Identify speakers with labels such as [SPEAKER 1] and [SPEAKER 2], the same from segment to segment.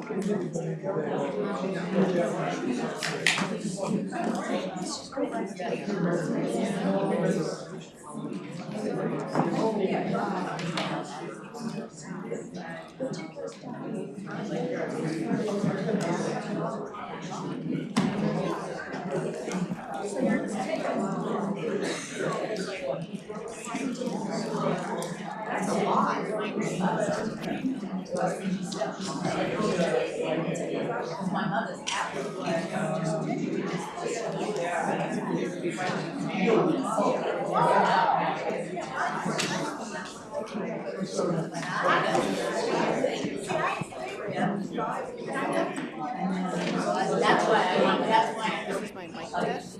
[SPEAKER 1] That's a lot. My mother's
[SPEAKER 2] This is my mic test.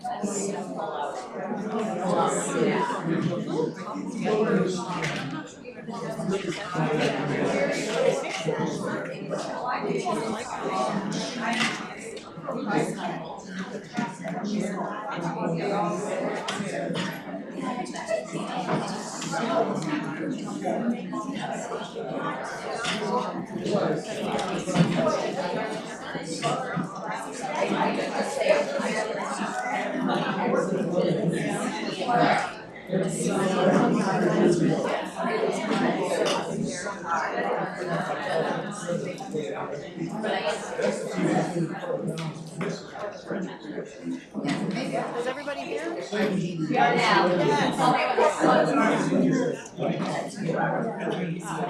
[SPEAKER 2] Is everybody here? Yes.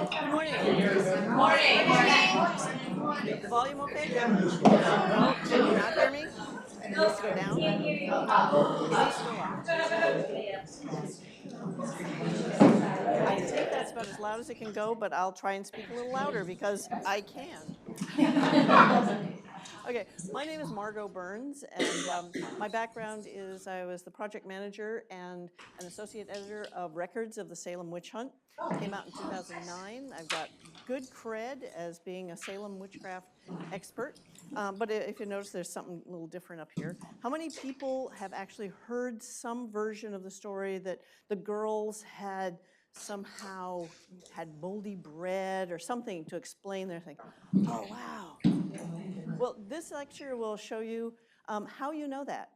[SPEAKER 2] Good morning. The volume okay? No? Can you not hear me? It needs to go down? It needs to go up. I think that's about as loud as it can go, but I'll try and speak a little louder because I can. Okay, my name is Margo Burns, and my background is I was the project manager and an associate editor of Records of the Salem Witch-Hunt. Came out in 2009. I've got good cred as being a Salem Witchcraft expert, but if you notice, there's something a little different up here. How many people have actually heard some version of the story that the girls had somehow had moldy bread or something to explain their thing? Oh, wow. Well, this lecture will show you how you know that.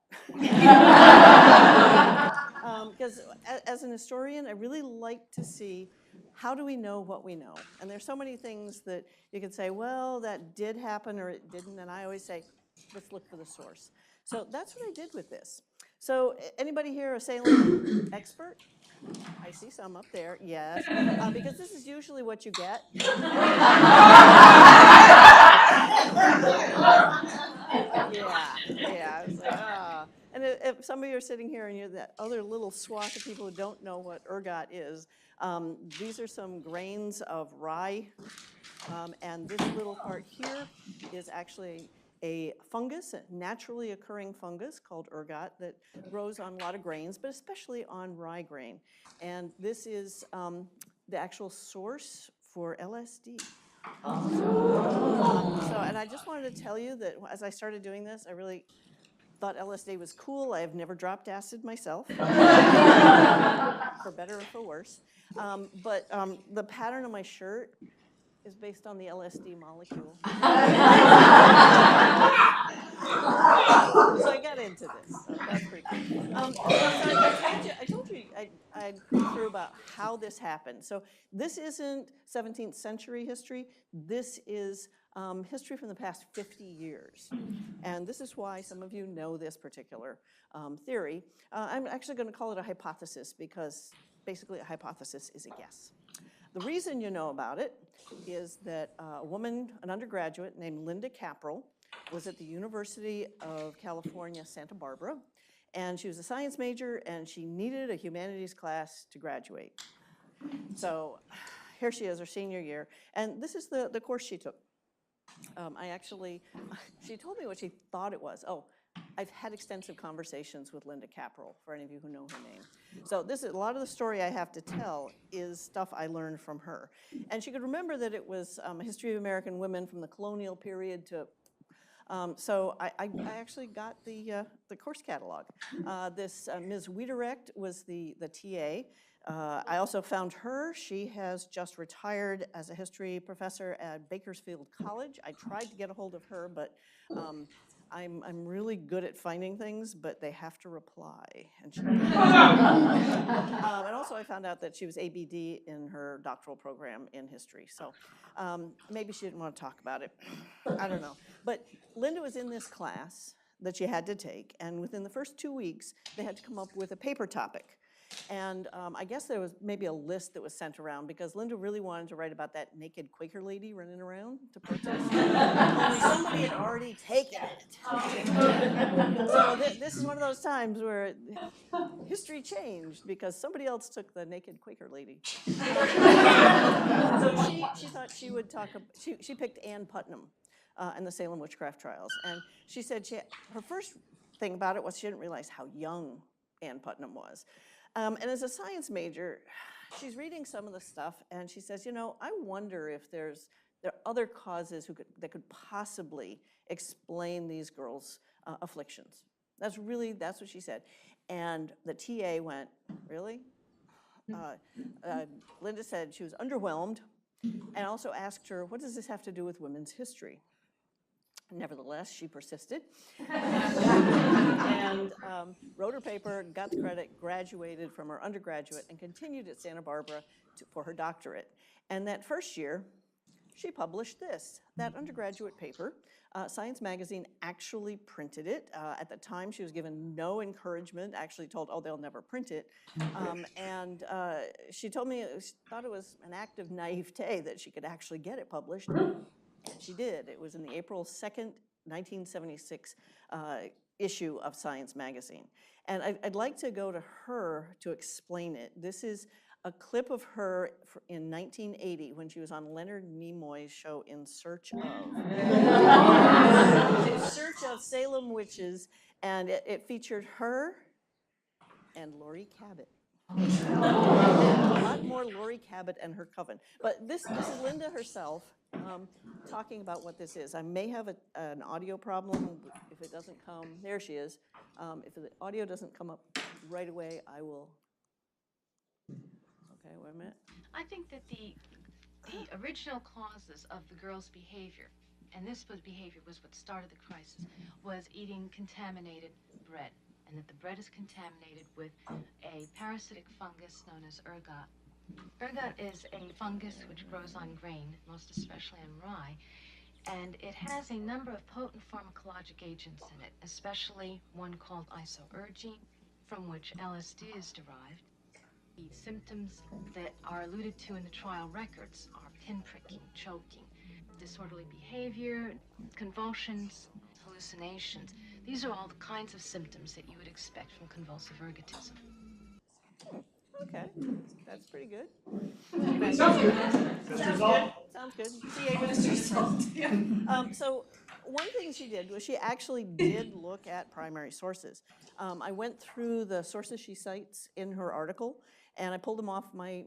[SPEAKER 2] Because as an historian, I really like to see how do we know what we know. And there's so many things that you can say, well, that did happen or it didn't. And I always say, let's look for the source. So that's what I did with this. So anybody here a Salem expert? I see some up there, yes. Because this is usually what you get. Yeah. It's like, And if some of you are sitting here and you're that other little swath of people who don't know what ergot is, these are some grains of rye. And this little part here is actually a fungus, a naturally occurring fungus called ergot that grows on a lot of grains, but especially on rye grain. And this is the actual source for LSD. And I just wanted to tell you that as I started doing this, I really thought LSD was cool. I have never dropped acid myself, for better or for worse. But the pattern of my shirt is based on the LSD molecule. So I got into this. So that's pretty cool. I told you I'd go through about how this happened. So this isn't 17th century history. This is history from the past 50 years. And this is why some of you know this particular theory. I'm actually going to call it a hypothesis because basically a hypothesis is a guess. The reason you know about it is that a woman, an undergraduate named Linnda Caporal, was at the University of California, Santa Barbara, and she was a science major, and she needed a humanities class to graduate. So here she is, her senior year, and this is the course she took. She told me what she thought it was. Oh, I've had extensive conversations with Linnda Caporal, for any of you who know her name. So this is a lot of the story I have to tell is stuff I learned from her. And she could remember that it was a history of American women from the colonial period to, so I actually got the course catalog. This Ms. Wiederecht was the TA. I also found her. She has just retired as a history professor at Bakersfield College. I tried to get a hold of her, but I'm really good at finding things, but they have to reply. And, and also I found out that she was ABD in her doctoral program in history. So maybe she didn't want to talk about it. I don't know. But Linnda was in this class that she had to take, and within the first 2 weeks, they had to come up with a paper topic. And I guess there was maybe a list that was sent around because Linnda really wanted to write about that naked Quaker lady running around to protest. Only somebody had already taken it. So this is one of those times where history changed because somebody else took the naked Quaker lady. So she thought she would talk, she picked Ann Putnam and the Salem Witchcraft trials. And she said her first thing about it was she didn't realize how young Ann Putnam was. And as a science major, she's reading some of the stuff, and she says, I wonder if there are other causes that could possibly explain these girls' afflictions. That's what she said. And the TA went, really? Linnda said she was underwhelmed, and also asked her, what does this have to do with women's history? Nevertheless, she persisted and wrote her paper, got the credit, graduated from her undergraduate, and continued at Santa Barbara for her doctorate. And that first year, she published that undergraduate paper. Science Magazine actually printed it. At the time, she was given no encouragement, actually told, oh, they'll never print it. And she told me she thought it was an act of naivete that she could actually get it published. And she did. It was in the April 2nd, 1976 issue of Science Magazine. And I'd like to go to her to explain it. This is a clip of her in 1980 when she was on Leonard Nimoy's show In Search of Salem Witches, and it featured her and Laurie Cabot. A lot more Laurie Cabot and her coven. But this is Linnda herself talking about what this is. I may have an audio problem if it doesn't come. There she is. If the audio doesn't come up right away, I will. Okay, wait a minute.
[SPEAKER 3] I think that the original causes of the girls' behavior, and this behavior was what started the crisis, was eating contaminated bread. And that the bread is contaminated with a parasitic fungus known as ergot. Ergot is a fungus which grows on grain, most especially on rye, and it has a number of potent pharmacologic agents in it, especially one called isoergine, from which LSD is derived. The symptoms that are alluded to in the trial records are pinpricking, choking, disorderly behavior, convulsions, hallucinations. These are all the kinds of symptoms that you would expect from convulsive ergotism.
[SPEAKER 2] Okay, that's pretty good.
[SPEAKER 4] Sounds good.
[SPEAKER 2] Sounds good. So one thing she did was she actually did look at primary sources. I went through the sources she cites in her article, and I pulled them off my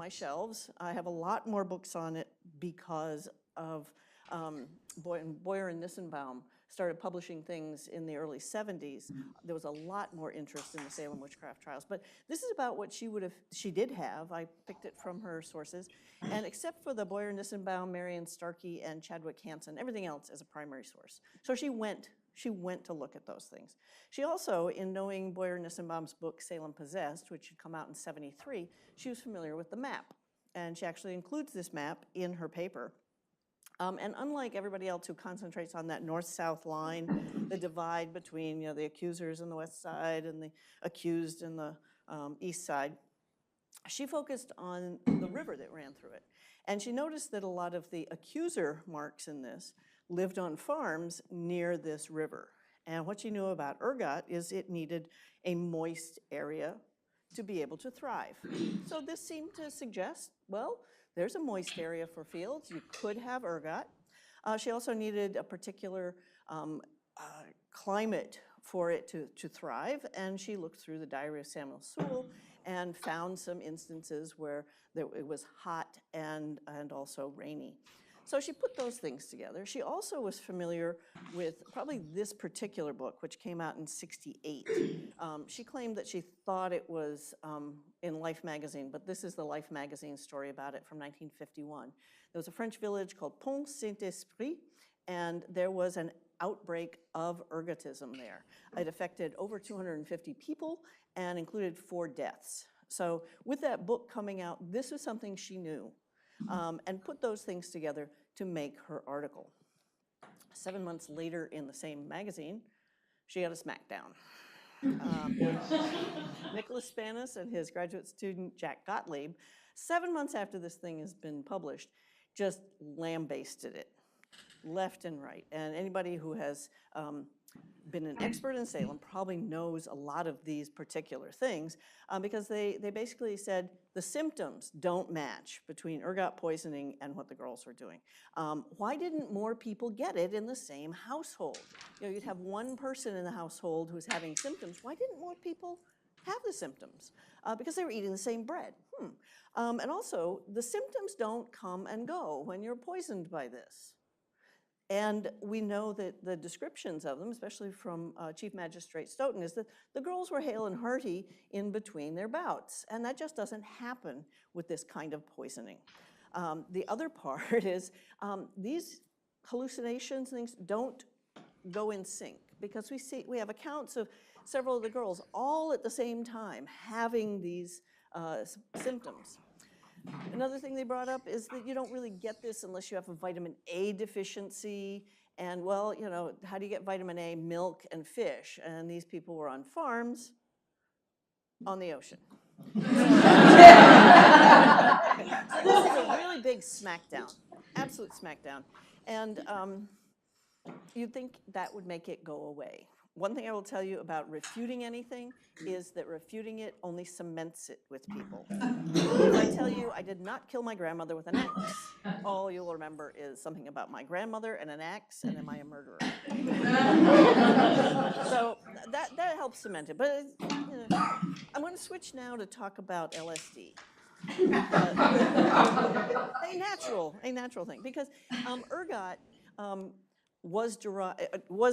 [SPEAKER 2] shelves. I have a lot more books on it because of Boyer and Nissenbaum started publishing things in the early 70s. There was a lot more interest in the Salem Witchcraft trials. But this is about what she did have. I picked it from her sources. And except for the Boyer, Nissenbaum, Marion Starkey, and Chadwick Hansen, everything else is a primary source. So she went to look at those things. She also, in knowing Boyer Nissenbaum's book, Salem Possessed, which had come out in '73, she was familiar with the map. And she actually includes this map in her paper. And unlike everybody else who concentrates on that north-south line, the divide between the accusers on the west side and the accused in the east side, she focused on the river that ran through it. And she noticed that a lot of the accuser marks in this lived on farms near this river. And what she knew about ergot is it needed a moist area to be able to thrive. So this seemed to suggest, well, there's a moist area for fields. You could have ergot. She also needed a particular climate for it to thrive, and she looked through the diary of Samuel Sewall and found some instances where it was hot and also rainy. So she put those things together. She also was familiar with probably this particular book, which came out in '68. She claimed that she thought it was in Life magazine, but this is the Life magazine story about it from 1951. There was a French village called Pont Saint-Esprit, and there was an outbreak of ergotism there. It affected over 250 people and included 4 deaths. So with that book coming out, this was something she knew and put those things together to make her article. 7 months later in the same magazine, she got a smackdown. Nicholas Spanis and his graduate student, Jack Gottlieb, 7 months after this thing has been published, just lambasted it, left and right. And anybody who has been an expert in Salem probably knows a lot of these particular things because they basically said the symptoms don't match between ergot poisoning and what the girls were doing. Why didn't more people get it in the same household? You know, you'd have one person in the household who's having symptoms. Why didn't more people have the symptoms? Because they were eating the same bread. And also, the symptoms don't come and go when you're poisoned by this. And we know that the descriptions of them, especially from Chief Magistrate Stoughton, is that the girls were hale and hearty in between their bouts. And that just doesn't happen with this kind of poisoning. The other part is these hallucinations, things don't go in sync because we have accounts of several of the girls all at the same time having these symptoms. Another thing they brought up is that you don't really get this unless you have a vitamin A deficiency. And well, you know, how do you get vitamin A? Milk and fish. And these people were on farms on the ocean. So this is a really big smackdown, absolute smackdown. And you'd think that would make it go away. One thing I will tell you about refuting anything is that refuting it only cements it with people. If I tell you I did not kill my grandmother with an axe, all you'll remember is something about my grandmother and an axe, and am I a murderer? So that helps cement it. But you know, I'm going to switch now to talk about LSD. A natural thing, because ergot was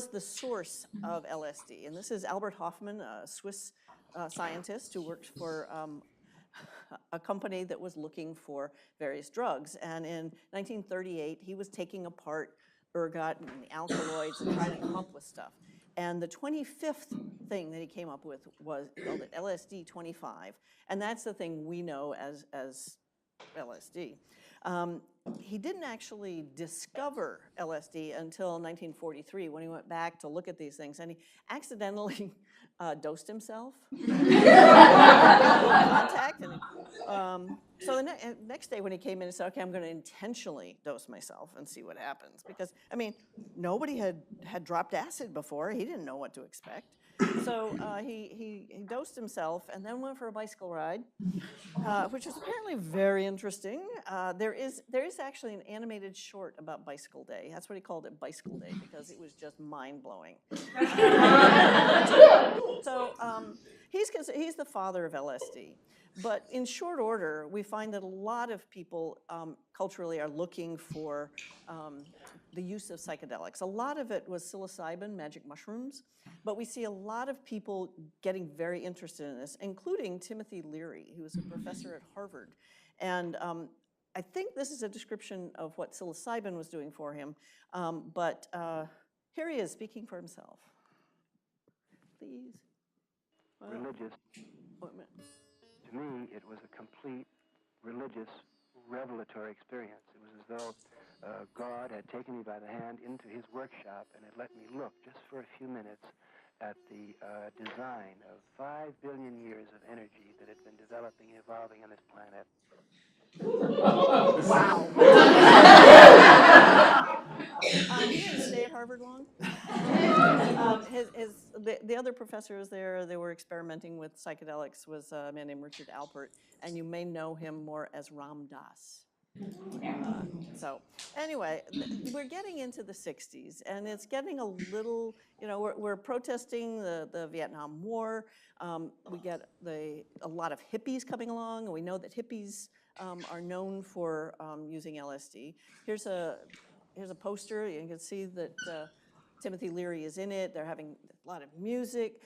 [SPEAKER 2] the source of LSD. And this is Albert Hofmann, a Swiss scientist who worked for a company that was looking for various drugs. And in 1938, he was taking apart ergot and the alkaloids and trying to come up with stuff. And the 25th thing that he came up with was called it LSD 25. And that's the thing we know as LSD. He didn't actually discover LSD until 1943 when he went back to look at these things, and he accidentally dosed himself. Contact, and, so the next day when he came in, he said, okay, I'm going to intentionally dose myself and see what happens. Because, I mean, nobody had dropped acid before. He didn't know what to expect. So he dosed himself and then went for a bicycle ride, which was apparently very interesting. There is actually an animated short about Bicycle Day. That's what he called it, Bicycle Day, because it was just mind-blowing. So he's the father of LSD. But in short order, we find that a lot of people culturally are looking for the use of psychedelics. A lot of it was psilocybin, magic mushrooms, but we see a lot of people getting very interested in this, including Timothy Leary, who was a professor at Harvard. And I think this is a description of what psilocybin was doing for him, but here he is speaking for himself. Please.
[SPEAKER 5] Religious.
[SPEAKER 2] Wait a minute.
[SPEAKER 5] To me, it was a complete religious revelatory experience. It was as though God had taken me by the hand into his workshop and had let me look just for a few minutes at the design of 5 billion years of energy that had been developing and evolving on this planet.
[SPEAKER 2] Wow. He didn't stay at Harvard long. The other professors there, they were experimenting with psychedelics, was a man named Richard Alpert, and you may know him more as Ram Dass. So anyway, we're getting into the 60s, and it's getting a little, you know, we're protesting the Vietnam War. We get a lot of hippies coming along, and we know that hippies are known for using LSD. Here's a poster. You can see that Timothy Leary is in it. They're having a lot of music.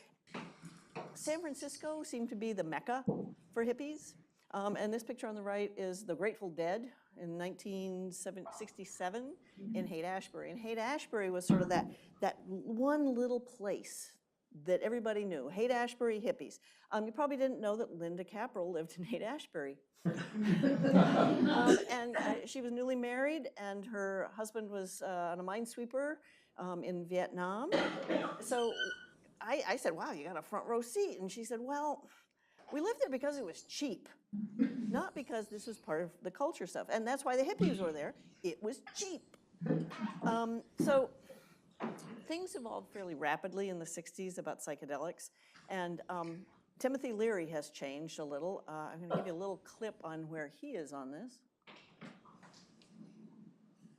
[SPEAKER 2] San Francisco seemed to be the mecca for hippies. And this picture on the right is the Grateful Dead in 1967 in Haight-Ashbury. And Haight-Ashbury was sort of that one little place that everybody knew. Haight-Ashbury hippies. You probably didn't know that Linnda Caporal lived in Haight-Ashbury. She was newly married, and her husband was on a minesweeper in Vietnam. So I said, wow, you got a front row seat. And she said, well, we lived there because it was cheap, not because this was part of the culture stuff. And that's why the hippies were there. It was cheap. So things evolved fairly rapidly in the 60s about psychedelics. And Timothy Leary has changed a little. I'm going to give you a little clip on where he is on this.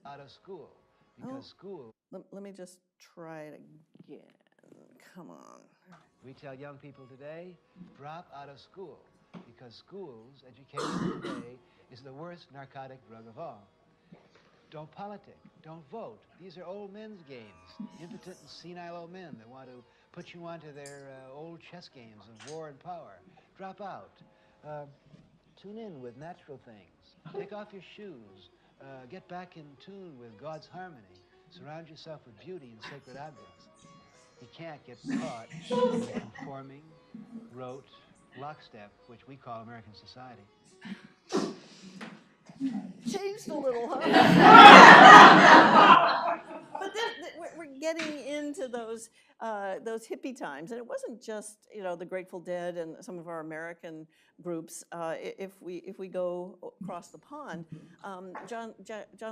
[SPEAKER 6] Out of school, because school...
[SPEAKER 2] Let me just try it again. Come on.
[SPEAKER 6] We tell young people today, drop out of school, because school's education today is the worst narcotic drug of all. Don't politic, don't vote. These are old men's games, impotent and senile old men that want to put you onto their old chess games of war and power. Drop out. Tune in with natural things. Take off your shoes. Get back in tune with God's harmony. Surround yourself with beauty and sacred objects. You can't get caught in the conforming, rote, lockstep, which we call American society.
[SPEAKER 2] Changed a little, huh? But we're getting into those hippie times, and it wasn't just the Grateful Dead and some of our American groups. If we go across the pond, John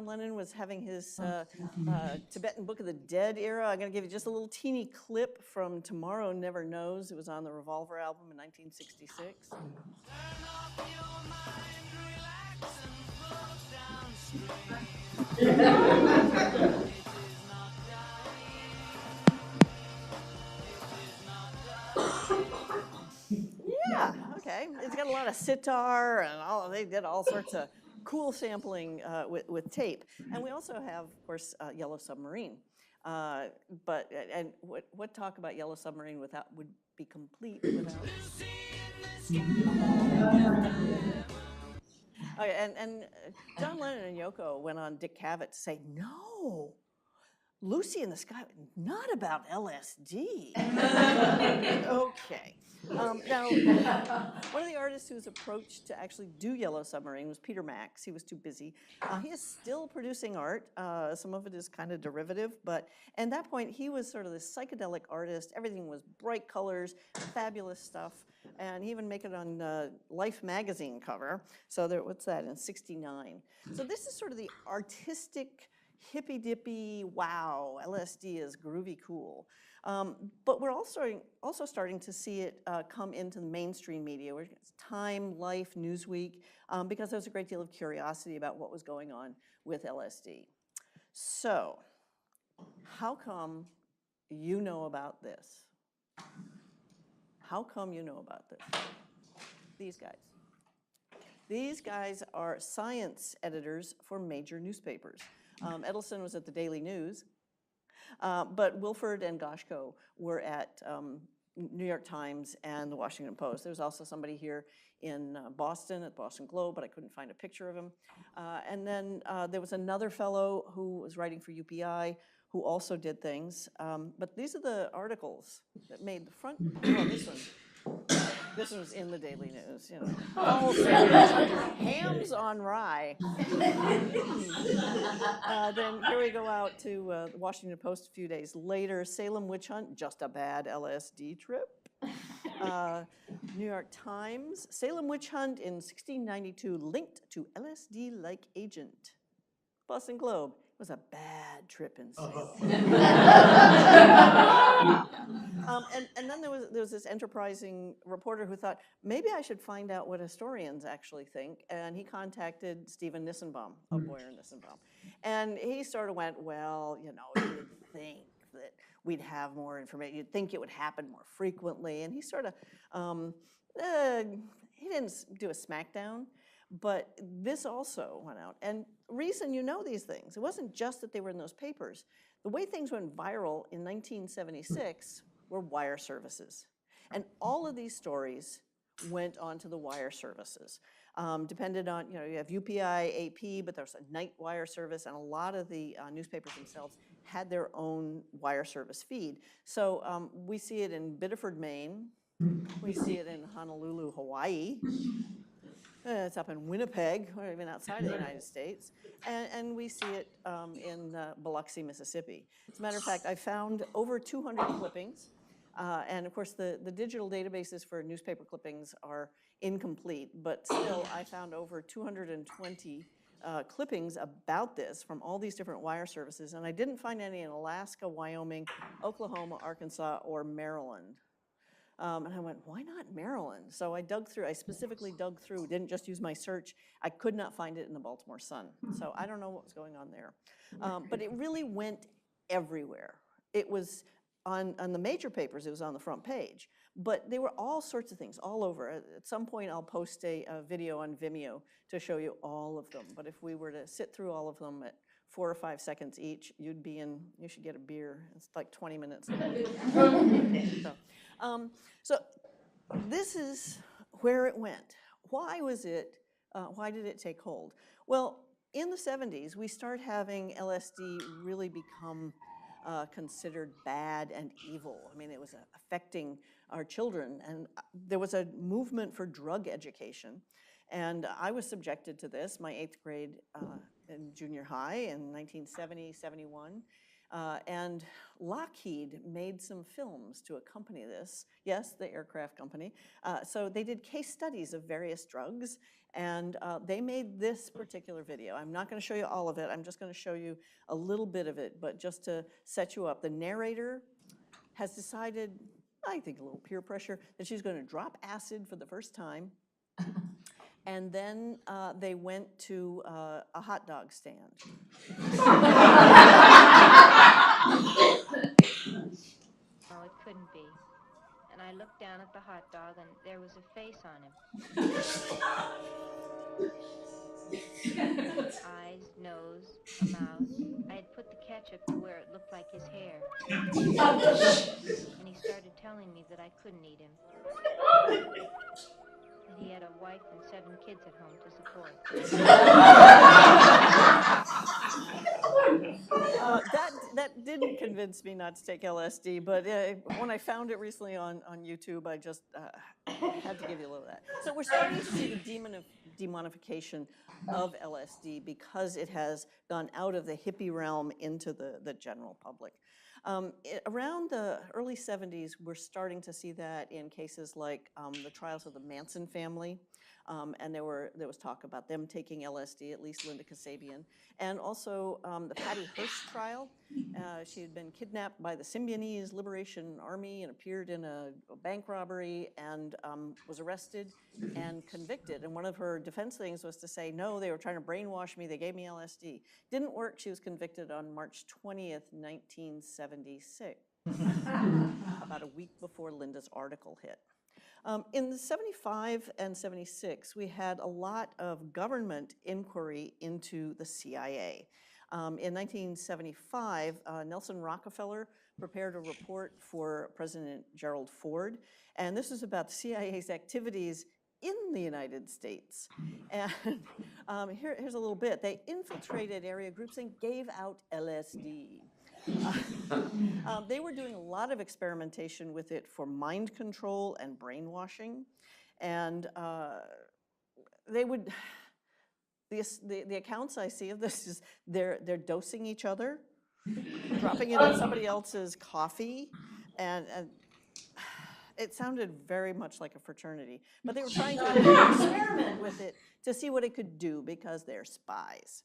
[SPEAKER 2] Lennon was having his Tibetan Book of the Dead era. I'm going to give you just a little teeny clip from Tomorrow Never Knows. It was on the Revolver album in 1966. Yeah, okay. It's got a lot of sitar and they did all sorts of cool sampling with tape. And we also have, of course, Yellow Submarine. And what talk about Yellow Submarine would be complete without... Okay, and John Lennon and Yoko went on Dick Cavett to say, no, Lucy in the Sky, not about LSD. Okay. Now, one of the artists who was approached to actually do Yellow Submarine was Peter Max. He was too busy. He is still producing art. Some of it is kind of derivative, but at that point, he was sort of this psychedelic artist. Everything was bright colors, fabulous stuff. And he even made it on Life magazine cover. So what's that, in '69. So this is sort of the artistic, hippy-dippy, wow, LSD is groovy cool. But we're also starting to see it come into the mainstream media, where it's Time, Life, Newsweek, because there was a great deal of curiosity about what was going on with LSD. So, how come you know about this? How come you know about this? These guys. These guys are science editors for major newspapers. Edelson was at the Daily News, but Wilford and Goshko were at New York Times and the Washington Post. There's also somebody here in Boston at Boston Globe, but I couldn't find a picture of him. And then there was another fellow who was writing for UPI who also did things. But these are the articles that made the front. Oh, this one was in the Daily News, All hams on rye. Then here we go out to the Washington Post a few days later. Salem Witch-Hunt, just a bad LSD trip. New York Times, Salem Witch-Hunt in 1692 linked to LSD-like agent. Boston Globe, it was a bad trip in Salem. And then there was this enterprising reporter who thought, maybe I should find out what historians actually think. And he contacted Stephen Nissenbaum of Boyer Nissenbaum. And he sort of went, well, you would think that we'd have more information. You'd think it would happen more frequently. And he sort of, he didn't do a smackdown, But this also went out. And reason you know these things, it wasn't just that they were in those papers. The way things went viral in 1976 were wire services. And all of these stories went onto the wire services. Depended on, you have UPI, AP, but there's a night wire service, and a lot of the newspapers themselves had their own wire service feed. So we see it in Biddeford, Maine. We see it in Honolulu, Hawaii. It's up in Winnipeg, or even outside of the United States. And we see it in Biloxi, Mississippi. As a matter of fact, I found over 200 clippings. And of course, the digital databases for newspaper clippings are incomplete, but still I found over 220 clippings about this from all these different wire services. And I didn't find any in Alaska, Wyoming, Oklahoma, Arkansas, or Maryland. And I went, why not Maryland? So I specifically dug through, didn't just use my search. I could not find it in the Baltimore Sun. So I don't know what was going on there. But it really went everywhere. It was on the major papers, it was on the front page. But there were all sorts of things all over. At some point, I'll post a video on Vimeo to show you all of them. But if we were to sit through all of them at 4 or 5 seconds each, you should get a beer. It's like 20 minutes. So this is where it went. Why did it take hold? Well, in the 70s, we start having LSD really become considered bad and evil. I mean, it was affecting our children, and there was a movement for drug education. And I was subjected to this, my 8th grade in junior high in 1970, 71. And Lockheed made some films to accompany this. Yes, the aircraft company. So they did case studies of various drugs, and they made this particular video. I'm not going to show you all of it. I'm just going to show you a little bit of it, but just to set you up. The narrator has decided, I think a little peer pressure, that she's going to drop acid for the first time. And then they went to a hot dog stand.
[SPEAKER 7] No, it couldn't be. And I looked down at the hot dog, and there was a face on him. Eyes, nose, a mouth. I had put the ketchup to where it looked like his hair. And he started telling me that I couldn't eat him. That he had a wife and 7 kids at home to support.
[SPEAKER 2] That didn't convince me not to take LSD, but when I found it recently on YouTube, I just had to give you a little of that. So we're starting to see the demonification of LSD because it has gone out of the hippie realm into the general public. Around the early 70s, we're starting to see that in cases like the trials of the Manson family. And there was talk about them taking LSD, at least Linda Kasabian. And also the Patty Hearst trial. She had been kidnapped by the Symbionese Liberation Army and appeared in a bank robbery and was arrested and convicted. And one of her defense things was to say, no, they were trying to brainwash me, they gave me LSD. Didn't work, she was convicted on March 20th, 1976, about a week before Linda's article hit. In the 75 and 76, we had a lot of government inquiry into the CIA. In 1975, Nelson Rockefeller prepared a report for President Gerald Ford, and this is about the CIA's activities in the United States. And here's a little bit. They infiltrated area groups and gave out LSD. They were doing a lot of experimentation with it for mind control and brainwashing. And they would, the accounts I see of this is they're dosing each other, dropping it in somebody else's coffee, and it sounded very much like a fraternity. But they were trying to experiment with it to see what it could do because they're spies.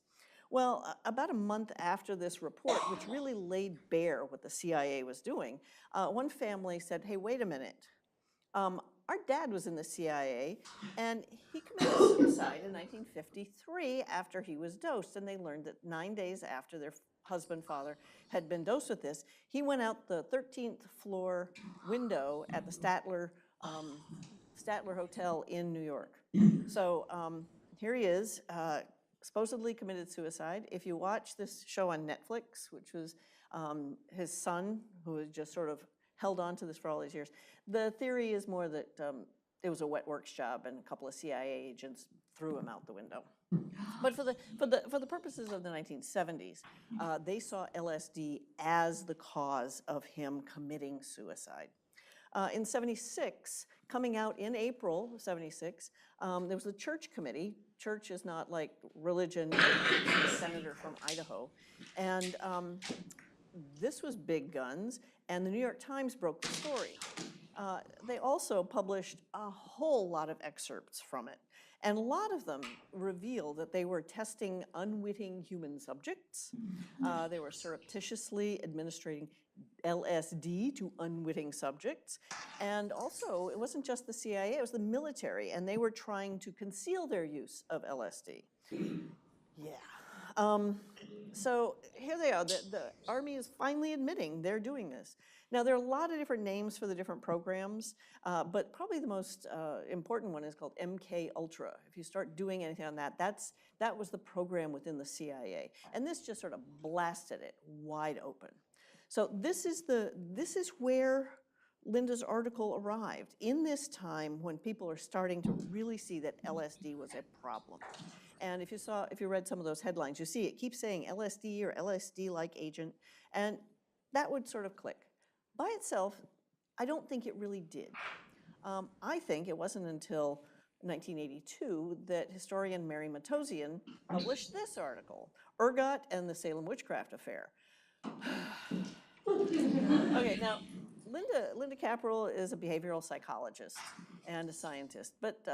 [SPEAKER 2] Well, about a month after this report, which really laid bare what the CIA was doing, one family said, hey, wait a minute. Our dad was in the CIA, and he committed suicide in 1953 after he was dosed. And they learned that 9 days after their husband, father, had been dosed with this, he went out the 13th floor window at the Statler Hotel in New York. So here he is, supposedly committed suicide. If you watch this show on Netflix, which was his son, who was just sort of held on to this for all these years, the theory is more that it was a wet works job and a couple of CIA agents threw him out the window. But for the purposes of the 1970s, they saw LSD as the cause of him committing suicide. In 76, coming out in April of 76, there was a church committee. Church is not like religion, a senator from Idaho. And this was big guns, and the New York Times broke the story. They also published a whole lot of excerpts from it. And a lot of them reveal that they were testing unwitting human subjects. They were surreptitiously administering LSD to unwitting subjects. And also, it wasn't just the CIA, it was the military, and they were trying to conceal their use of LSD. Yeah. So here they are. The Army is finally admitting they're doing this. Now, there are a lot of different names for the different programs, but probably the most important one is called MKULTRA. If you start doing anything on that, that was the program within the CIA. And this just sort of blasted it wide open. So this is where Linnda's article arrived, in this time when people are starting to really see that LSD was a problem. And if you read some of those headlines, you see it keeps saying LSD or LSD-like agent, and that would sort of click. By itself, I don't think it really did. I think it wasn't until 1982 that historian Mary Matosian published this article, Ergot and the Salem Witchcraft Affair. Okay, now, Linnda Caporal is a behavioral psychologist and a scientist, but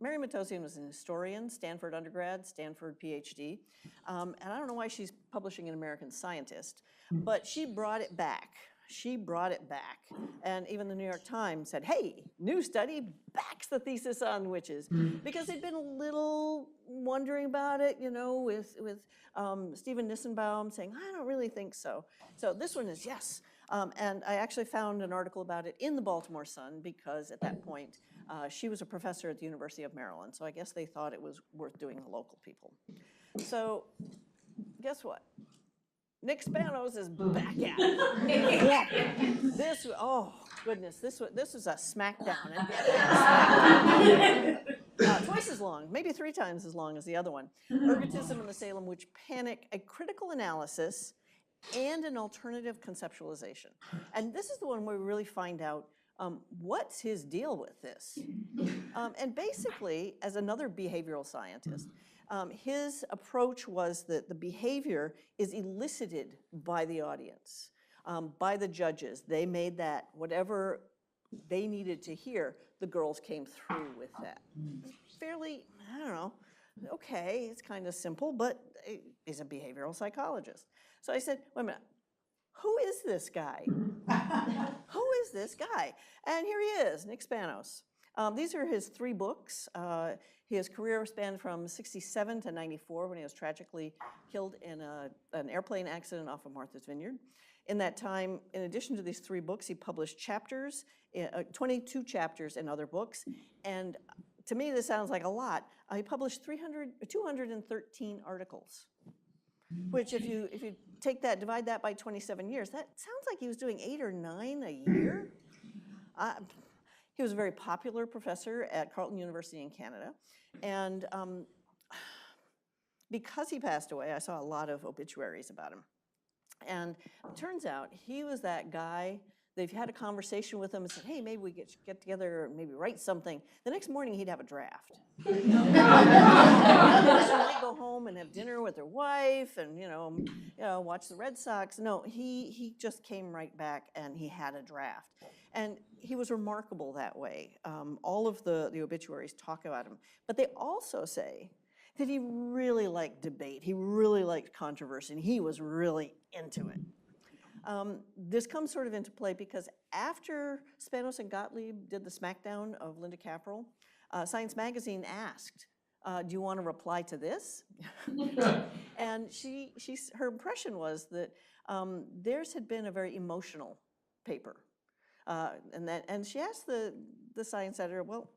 [SPEAKER 2] Mary Matosian was an historian, Stanford undergrad, Stanford PhD, and I don't know why she's publishing in American Scientist, but she brought it back. She brought it back, and even the New York Times said, hey, new study backs the thesis on witches, because they'd been a little wondering about it, you know, with Stephen Nissenbaum saying, I don't really think so. So this one is yes. And I actually found an article about it in the Baltimore Sun, because at that point, she was a professor at the University of Maryland, so I guess they thought it was worth doing the local people. So guess what? Nick Spanos is back at it. This, oh goodness, this was a smackdown. Twice as long, maybe 3 times as long as the other one. Ergotism and the Salem Witch Panic, a critical analysis and an alternative conceptualization. And this is the one where we really find out what's his deal with this. And basically, as another behavioral scientist, his approach was that the behavior is elicited by the audience, by the judges. They made that, whatever they needed to hear, the girls came through with that. Fairly, I don't know, okay, it's kind of simple, but he's a behavioral psychologist. So I said, wait a minute, who is this guy? Who is this guy? And here he is, Nick Spanos. These are his 3 books. His career spanned from 67 to 94, when he was tragically killed in an airplane accident off of Martha's Vineyard. In that time, in addition to these 3 books, he published chapters, 22 chapters in other books. And to me, this sounds like a lot. He published 213 articles, which if you take that, divide that by 27 years, that sounds like he was doing 8 or 9 a year. He was a very popular professor at Carleton University in Canada. And because he passed away, I saw a lot of obituaries about him. And it turns out he was that guy. They've had a conversation with him and said, hey, maybe we get together and maybe write something. The next morning, he'd have a draft. She might go home and have dinner with her wife and, you know, watch the Red Sox. No, he just came right back and he had a draft. And he was remarkable that way. All of the obituaries talk about him. But they also say that he really liked debate. He really liked controversy, and he was really into it. This comes sort of into play because after Spanos and Gottlieb did the smackdown of Linnda Caporal, Science Magazine asked, do you want to reply to this? And her impression was that theirs had been a very emotional paper. And she asked the science editor, well,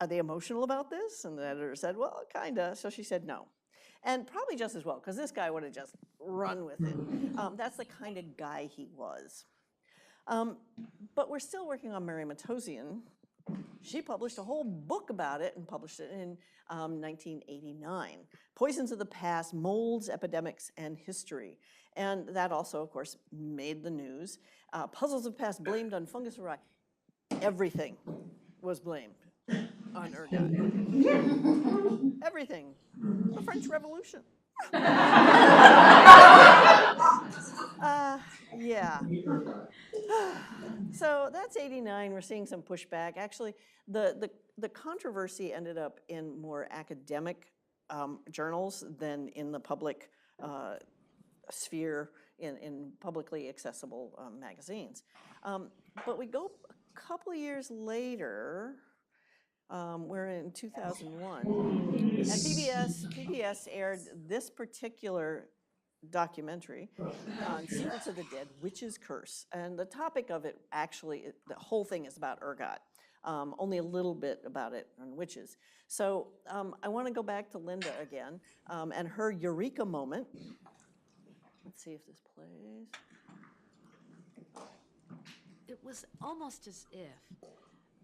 [SPEAKER 2] are they emotional about this? And the editor said, well, kinda. So she said no. And probably just as well, because this guy would have just run with it. That's the kind of guy he was. But we're still working on Mary Matosian. She published a whole book about it and published it in 1989. Poisons of the Past, Molds, Epidemics, and History. And that also, of course, made the news. Puzzles of the Past blamed on fungus awry. Everything was blamed on ergot. Everything. The French Revolution. Yeah. So that's 89. We're seeing some pushback. Actually, the controversy ended up in more academic journals than in the public sphere in publicly accessible magazines. But we go a couple of years later. We're in 2001, and PBS aired this particular documentary on Secrets of the Dead, Witch's Curse. And the topic of it, actually, the whole thing is about ergot, only a little bit about it on witches. So I want to go back to Linnda again and her Eureka moment. Let's see if this plays.
[SPEAKER 8] It was almost as if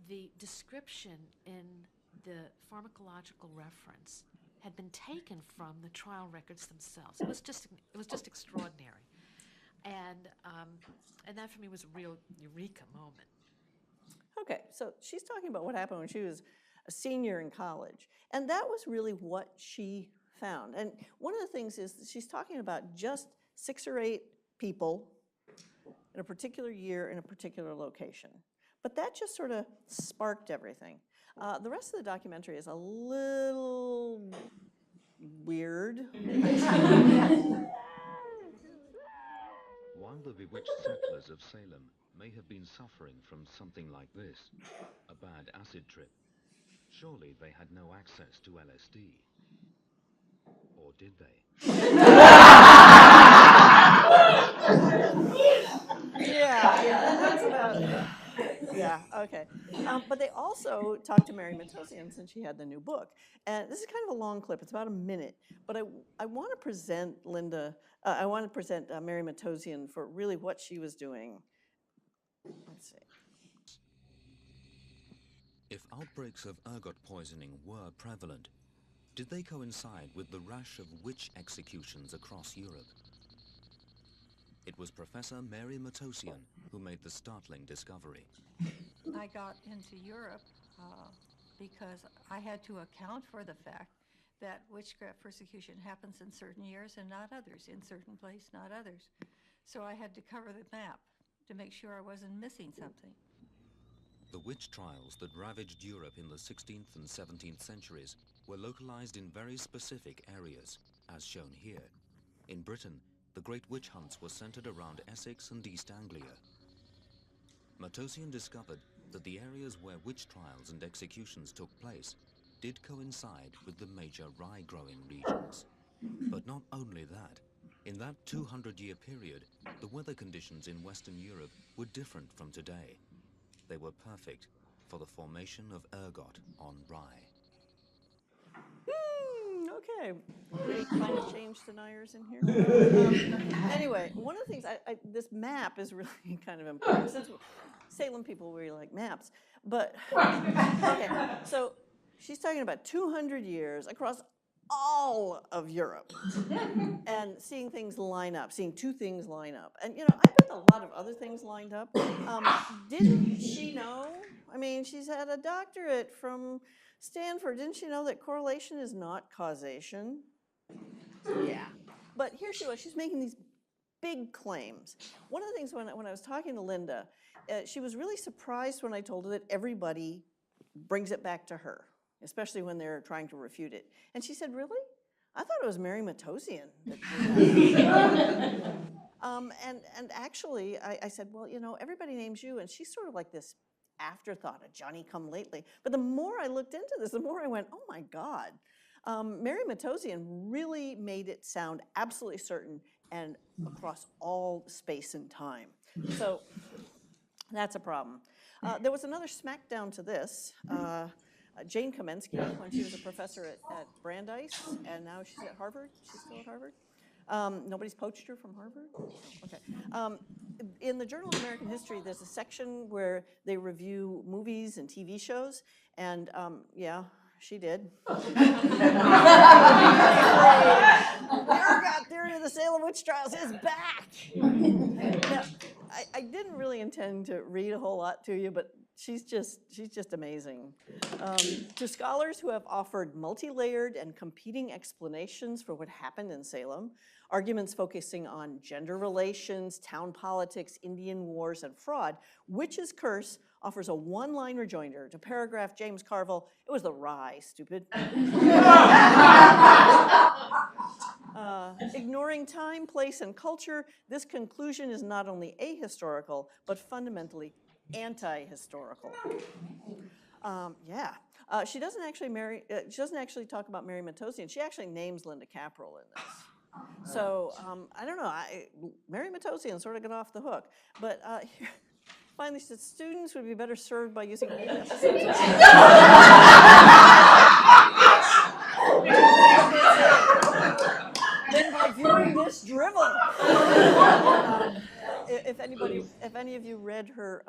[SPEAKER 8] the description in the pharmacological reference had been taken from the trial records themselves. It was just extraordinary, and that for me was a real eureka moment.
[SPEAKER 2] Okay, so she's talking about what happened when she was a senior in college, and that was really what she found. And one of the things is that she's talking about just 6 or 8 people in a particular year in a particular location. But that just sort of sparked everything. The rest of the documentary is a little weird.
[SPEAKER 9] While the bewitched settlers of Salem may have been suffering from something like this, a bad acid trip, surely they had no access to LSD. Or did they?
[SPEAKER 2] Yeah, that's about it. Yeah, okay. But they also talked to Mary Matosian since she had the new book. And this is kind of a long clip. It's about a minute. But I want to present Linnda, I want to present Mary Matosian for really what she was doing. Let's see.
[SPEAKER 10] If outbreaks of ergot poisoning were prevalent, did they coincide with the rash of witch executions across Europe? It was Professor Mary Matosian who made the startling discovery.
[SPEAKER 11] I got into Europe because I had to account for the fact that witchcraft persecution happens in certain years and not others, in certain places, not others. So I had to cover the map to make sure I wasn't missing something.
[SPEAKER 10] The witch trials that ravaged Europe in the 16th and 17th centuries were localized in very specific areas, as shown here. In Britain, the great witch hunts were centered around Essex and East Anglia. Matosian discovered that the areas where witch trials and executions took place did coincide with the major rye-growing regions. But not only that, in that 200-year period, the weather conditions in Western Europe were different from today. They were perfect for the formation of ergot on rye.
[SPEAKER 2] Okay, any climate change deniers in here? Anyway, one of the things, this map is really kind of important. Since Salem people really like maps. But, okay, so she's talking about 200 years across all of Europe and seeing things line up, seeing 2 things line up. And, you know, I bet a lot of other things lined up. Didn't she know? I mean, she's had a doctorate from Stanford. Didn't she know that correlation is not causation? Yeah. But here she was. She's making these big claims. One of the things when I was talking to Linnda, she was really surprised when I told her that everybody brings it back to her, especially when they're trying to refute it. And she said, really? I thought it was Mary Matosian. And actually, I said, well, you know, everybody names you, and she's sort of like this afterthought, a Johnny-come-lately. But the more I looked into this, the more I went, oh my God. Mary Matosian really made it sound absolutely certain and across all space and time. So that's a problem. There was another smackdown to this. Jane Kamensky, when she was a professor at Brandeis, and now she's at Harvard. She's still at Harvard. Nobody's poached her from Harvard? Okay. In the Journal of American History, there's a section where they review movies and TV shows, and yeah, she did. The Ergot theory of the Salem witch trials is back. Now, I didn't really intend to read a whole lot to you, but she's just amazing. To scholars who have offered multi-layered and competing explanations for what happened in Salem, arguments focusing on gender relations, town politics, Indian wars, and fraud, Witch's Curse offers a one-line rejoinder to paragraph James Carville, "It was the rye, stupid." Ignoring time, place, and culture, this conclusion is not only ahistorical, but fundamentally anti-historical. Yeah. She doesn't actually talk about Mary Matosian. She actually names Linnda Caporal in this. So I don't know. Mary Matosian sort of got off the hook. But finally, she said students would be better served by using old episodes of than by viewing this drivel. If any of you read her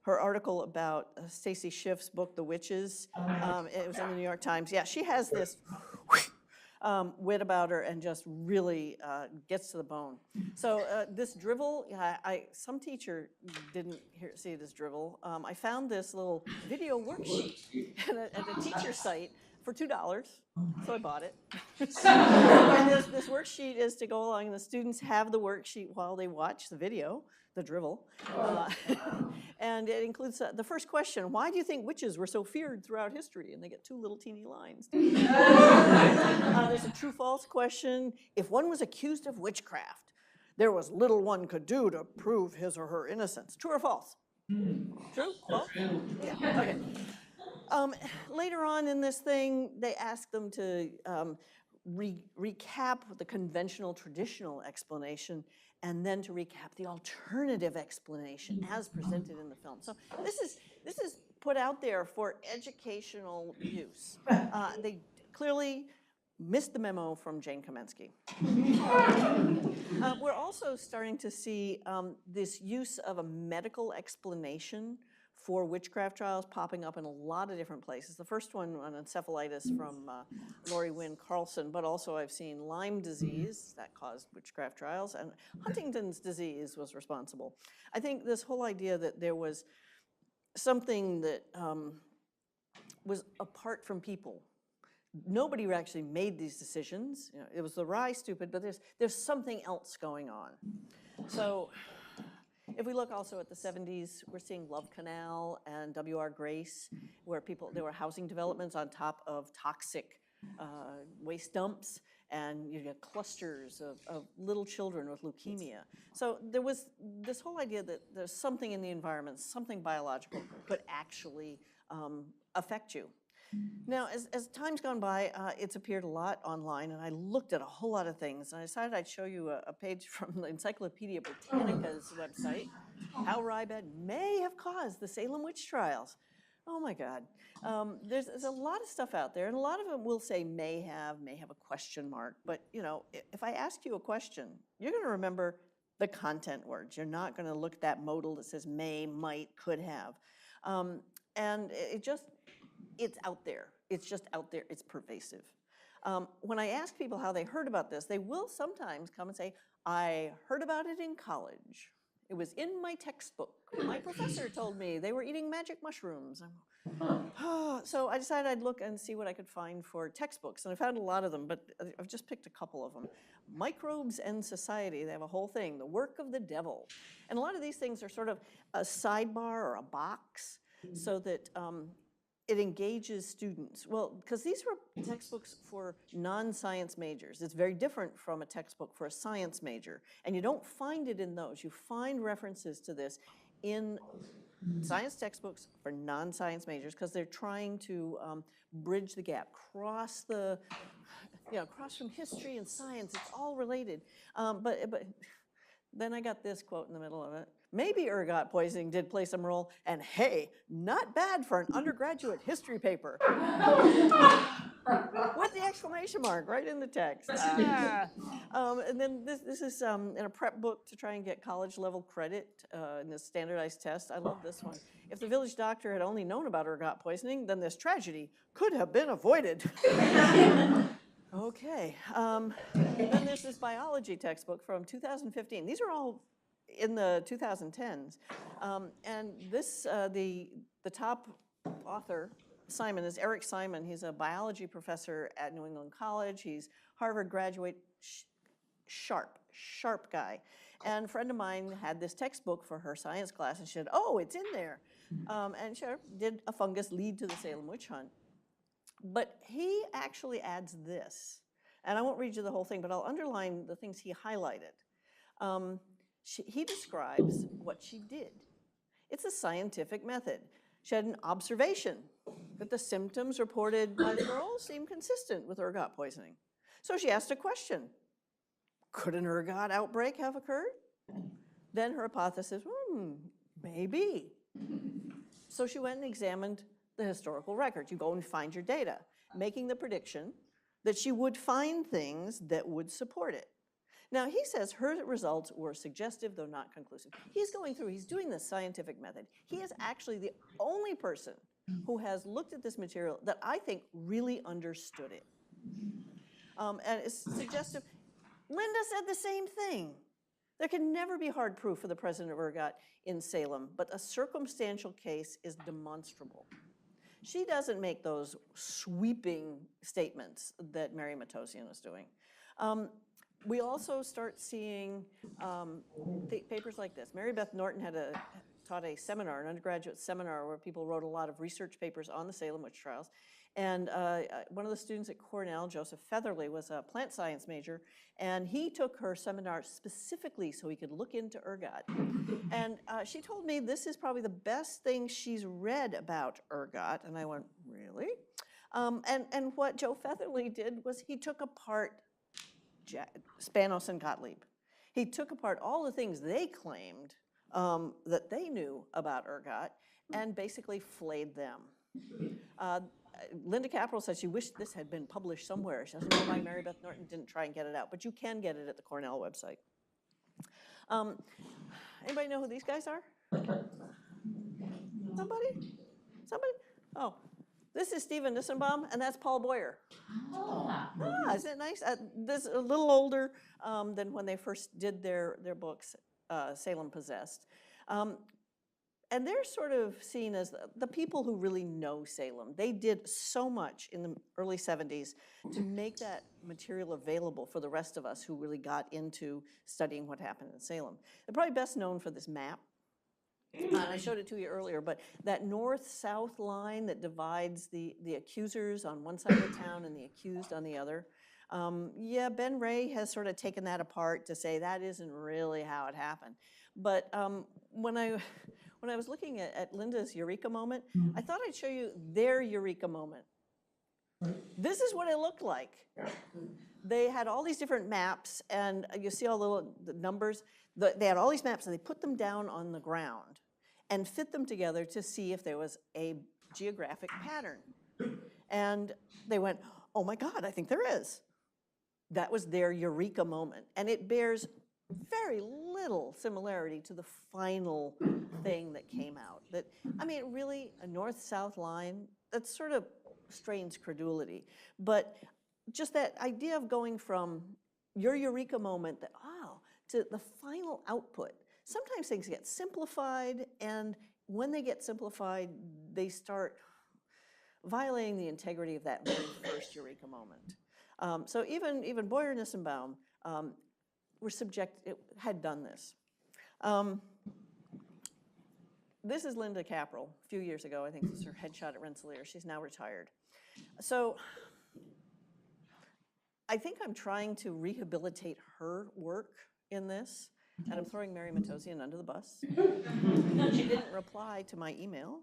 [SPEAKER 2] her article about Stacy Schiff's book, The Witches, it was in the New York Times. Yeah, she has this wit about her and just really gets to the bone. So this drivel, some teacher didn't see it as drivel. I found this little video worksheet at a teacher site for $2, so I bought it. And this worksheet is to go along, and the students have the worksheet while they watch the video, the drivel. And it includes the first question: why do you think witches were so feared throughout history? And they get 2 little teeny lines. There's a true-false question: if one was accused of witchcraft, there was little one could do to prove his or her innocence. True or false? True? False? Yeah. Okay. Later on in this thing, they ask them to recap the conventional, traditional explanation, and then to recap the alternative explanation as presented in the film. So this is put out there for educational use. They clearly missed the memo from Jane Kamensky. We're also starting to see this use of a medical explanation for witchcraft trials popping up in a lot of different places. The first one on encephalitis from Lori Wynn Carlson, but also I've seen Lyme disease that caused witchcraft trials, and Huntington's disease was responsible. I think this whole idea that there was something that was apart from people. Nobody actually made these decisions. You know, it was the rye stupid, but there's something else going on. So if we look also at the 70s, we're seeing Love Canal and W.R. Grace, where there were housing developments on top of toxic waste dumps, and you get clusters of little children with leukemia. So there was this whole idea that there's something in the environment, something biological, could actually affect you. Now, as time's gone by, it's appeared a lot online, and I looked at a whole lot of things, and I decided I'd show you a page from the Encyclopedia Britannica's website, how rye bed may have caused the Salem witch trials. Oh my God. There's a lot of stuff out there, and a lot of them will say may have a question mark, but you know, if I ask you a question, you're gonna remember the content words. You're not gonna look at that modal that says may, might, could have. And it's out there. It's just out there. It's pervasive. When I ask people how they heard about this, they will sometimes come and say, I heard about it in college. It was in my textbook. My professor told me they were eating magic mushrooms. So I decided I'd look and see what I could find for textbooks. And I found a lot of them, but I've just picked a couple of them. Microbes and Society, they have a whole thing, the work of the devil. And a lot of these things are sort of a sidebar or a box so that it engages students. Well, because these were textbooks for non-science majors. It's very different from a textbook for a science major. And you don't find it in those. You find references to this in science textbooks for non-science majors because they're trying to bridge the gap, cross from history and science. It's all related. But Then I got this quote in the middle of it. Maybe ergot poisoning did play some role, and hey, not bad for an undergraduate history paper. With the exclamation mark right in the text. And then this is in a prep book to try and get college level credit in this standardized test. I love this one. If the village doctor had only known about ergot poisoning, then this tragedy could have been avoided. Okay. Then there's this biology textbook from 2015. These are all in the 2010s. And this, the top author, Simon, is Eric Simon. He's a biology professor at New England College. He's Harvard graduate, sharp guy. And a friend of mine had this textbook for her science class, and she said, oh, it's in there. And sure, did a fungus lead to the Salem Witch-Hunt? But he actually adds this. And I won't read you the whole thing, but I'll underline the things he highlighted. He describes what she did. It's a scientific method. She had an observation that the symptoms reported by the girls seemed consistent with ergot poisoning. So she asked a question. Could an ergot outbreak have occurred? Then her hypothesis, maybe. So she went and examined the historical record. You go and find your data, making the prediction that she would find things that would support it. Now, he says her results were suggestive, though not conclusive. He's going through, he's doing the scientific method. He is actually the only person who has looked at this material that I think really understood it. And it's suggestive. Linnda said the same thing. There can never be hard proof for the presence of ergot in Salem, but a circumstantial case is demonstrable. She doesn't make those sweeping statements that Mary Matosian is doing. We also start seeing papers like this. Mary Beth Norton taught a seminar, an undergraduate seminar, where people wrote a lot of research papers on the Salem witch trials. And one of the students at Cornell, Joseph Featherly, was a plant science major, and he took her seminar specifically so he could look into ergot. And she told me this is probably the best thing she's read about ergot, and I went, really? And what Joe Featherly did was he took apart Spanos and Gottlieb. He took apart all the things they claimed that they knew about ergot and basically flayed them. Linnda Caporal said she wished this had been published somewhere. She doesn't know why Mary Beth Norton didn't try and get it out, but you can get it at the Cornell website. Anybody know who these guys are? Somebody? Oh, this is Stephen Nissenbaum, and that's Paul Boyer. Isn't it nice? This is a little older than when they first did their books, Salem Possessed. And they're sort of seen as the people who really know Salem. They did so much in the early 70s to make that material available for the rest of us who really got into studying what happened in Salem. They're probably best known for this map. I showed it to you earlier, but that north-south line that divides the accusers on one side of the town and the accused on the other. Yeah, Ben Ray has sort of taken that apart to say that isn't really how it happened. But when I was looking at Linnda's Eureka moment, I thought I'd show you their Eureka moment. This is what it looked like. They had all these different maps, and you see all the numbers. They had all these maps, and they put them down on the ground and fit them together to see if there was a geographic pattern. And they went, oh my God, I think there is. That was their Eureka moment. And it bears very little similarity to the final thing that came out. Really, a north-south line, that sort of strains credulity. But just that idea of going from your Eureka moment to the final output. Sometimes things get simplified, and when they get simplified, they start violating the integrity of that very first Eureka moment. So even Boyer and Nissenbaum had done this. This is Linnda Caporal, a few years ago. I think this is her headshot at Rensselaer. She's now retired. So I think I'm trying to rehabilitate her work in this, and I'm throwing Mary Matosian under the bus. She didn't reply to my email.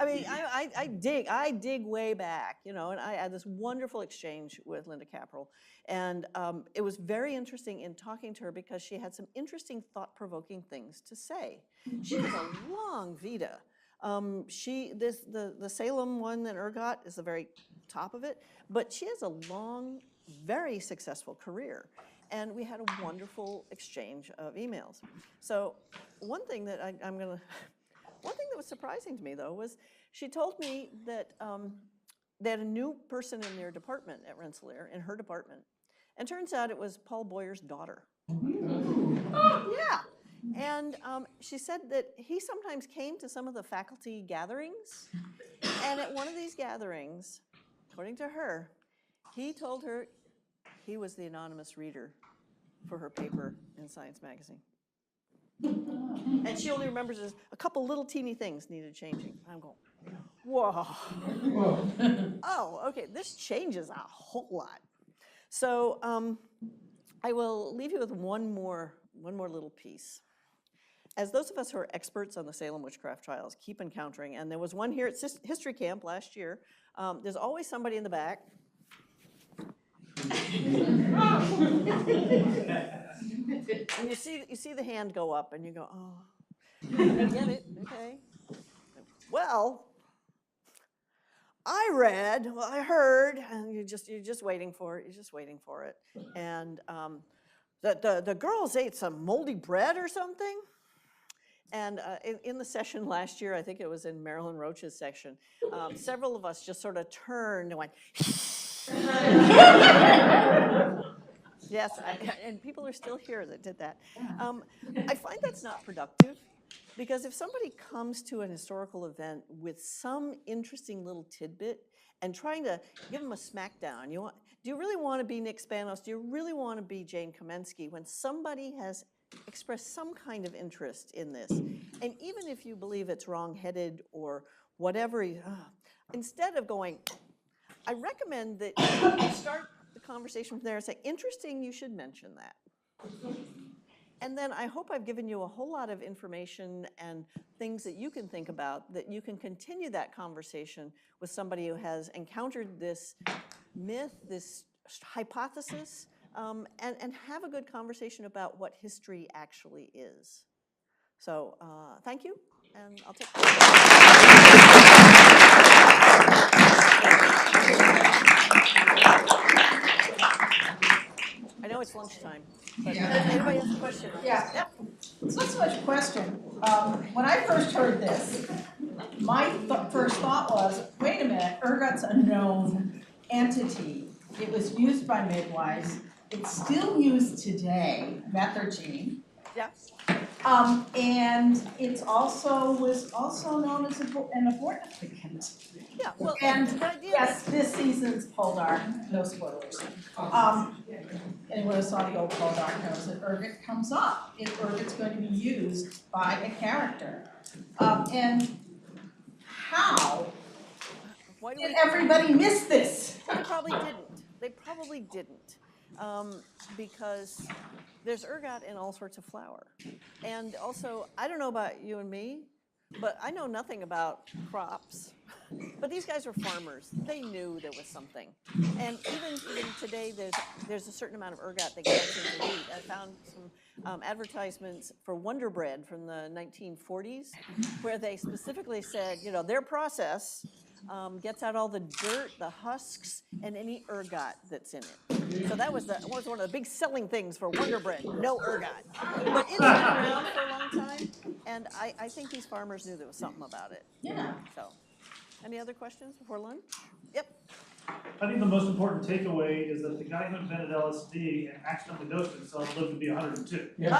[SPEAKER 2] I mean, I dig way back, you know, and I had this wonderful exchange with Linnda Caporal. And it was very interesting in talking to her because she had some interesting thought-provoking things to say. She has a long vita. The Salem one and Ergot is the very top of it, but she has a long, very successful career. And we had a wonderful exchange of emails. So one thing that one thing that was surprising to me though was she told me that they had a new person in their department at Rensselaer, in her department. And turns out it was Paul Boyer's daughter. Yeah. And she said that he sometimes came to some of the faculty gatherings. And at one of these gatherings, according to her, he told her he was the anonymous reader for her paper in Science Magazine. And she only remembers a couple little teeny things needed changing. I'm going, whoa. Oh, okay, this changes a whole lot. So I will leave you with one more little piece. As those of us who are experts on the Salem witchcraft trials keep encountering, and there was one here at History Camp last year, there's always somebody in the back. And you see the hand go up, and you go, oh, I get it, okay. Well, I heard, and you're just waiting for it. You're just waiting for it, and the girls ate some moldy bread or something. And in the session last year, I think it was in Marilyn Roach's section, several of us just sort of turned and went. Yes, and people are still here that did that. I find that's not productive, because if somebody comes to an historical event with some interesting little tidbit and trying to give them a smackdown, do you really want to be Nick Spanos? Do you really want to be Jane Kamensky when somebody has expressed some kind of interest in this? And even if you believe it's wrong-headed or whatever, instead of going, I recommend that you start the conversation from there and say, interesting, you should mention that. And then I hope I've given you a whole lot of information and things that you can think about, that you can continue that conversation with somebody who has encountered this myth, this hypothesis, and have a good conversation about what history actually is. So thank you, and I'll take I know it's lunchtime, but anybody has a question?
[SPEAKER 1] Yeah.
[SPEAKER 2] Yep.
[SPEAKER 1] It's not so much a question. When I first heard this, my first thought was, wait a minute, Ergot's a known entity. It was used by midwives. It's still used today, methergine.
[SPEAKER 2] Yeah.
[SPEAKER 1] And it's was also known as an abortifacient.
[SPEAKER 2] Yeah, well,
[SPEAKER 1] and
[SPEAKER 2] the idea
[SPEAKER 1] yes, this season's Poldar, no spoilers. Anyone who saw the old Poldar knows that Ergot comes up if Ergot's going to be used by a character. And how did everybody miss this?
[SPEAKER 2] Well, they probably didn't. Because there's ergot in all sorts of flour. And also, I don't know about you and me, but I know nothing about crops. But these guys were farmers. They knew there was something. And even today, there's a certain amount of ergot that gets into wheat. I found some advertisements for Wonder Bread from the 1940s, where they specifically said, you know, their process gets out all the dirt, the husks, and any ergot that's in it. So that was one of the big selling things for Wonder Bread, no ergot. But it's been around for a long time, and I think these farmers knew there was something about it.
[SPEAKER 1] Yeah.
[SPEAKER 2] So, any other questions before lunch? Yep.
[SPEAKER 4] I think the most important takeaway is that the guy who invented LSD and accidentally dosed himself lived to be 102.
[SPEAKER 2] Yeah.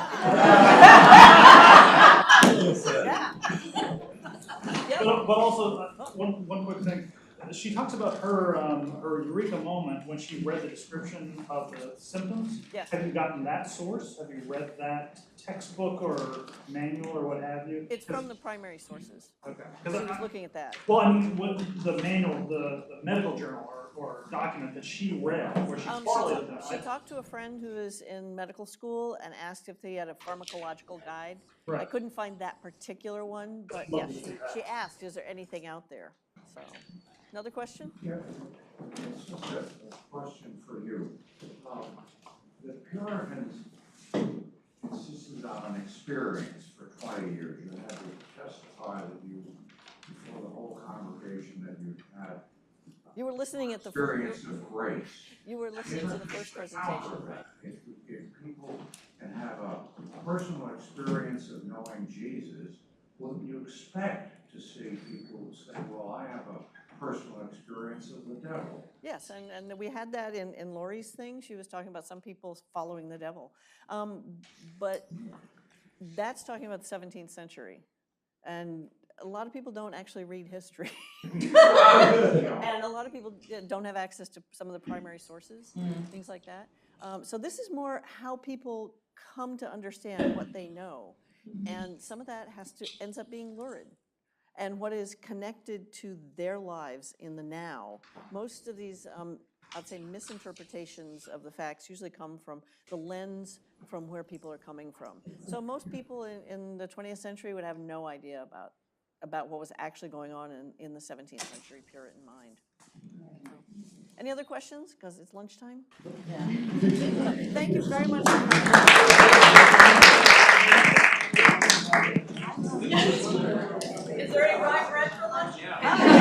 [SPEAKER 4] But also, one quick thing. she talks about her her Eureka moment when she read the description of the symptoms.
[SPEAKER 2] Yes.
[SPEAKER 4] Have you gotten that source? Have you read that textbook or manual or what have you?
[SPEAKER 2] It's from the primary sources.
[SPEAKER 4] Okay.
[SPEAKER 2] She was looking at that.
[SPEAKER 4] Well, I mean, what the manual, the medical journal or document that she read, where she correlated that.
[SPEAKER 2] She talked to a friend who is in medical school and asked if they had a pharmacological guide.
[SPEAKER 4] Right.
[SPEAKER 2] I couldn't find that particular one, but yes, she asked, is there anything out there? So, another question?
[SPEAKER 12] Yeah, it's just a question for you. The Puritans insisted on an experience for 20 years. You had to testify that you, before the whole congregation, that you had
[SPEAKER 2] You were listening at the
[SPEAKER 12] experience of grace.
[SPEAKER 2] You were listening to the first presentation.
[SPEAKER 12] If people can have a personal experience of knowing Jesus, wouldn't you expect to see people who say, well, I have a personal experience of the devil?
[SPEAKER 2] Yes, and we had that in Lori's thing. She was talking about some people following the devil. But that's talking about the 17th century. And a lot of people don't actually read history. And a lot of people don't have access to some of the primary sources, things like that. So this is more how people come to understand what they know. And some of that ends up being lurid. And what is connected to their lives in the now. Most of these, I'd say, misinterpretations of the facts usually come from the lens from where people are coming from. So most people in the 20th century would have no idea about what was actually going on in the 17th century Puritan mind. Any other questions? Because it's lunchtime.
[SPEAKER 1] Yeah.
[SPEAKER 2] Thank you very much.
[SPEAKER 1] Is there any rye bread for lunch? Yeah.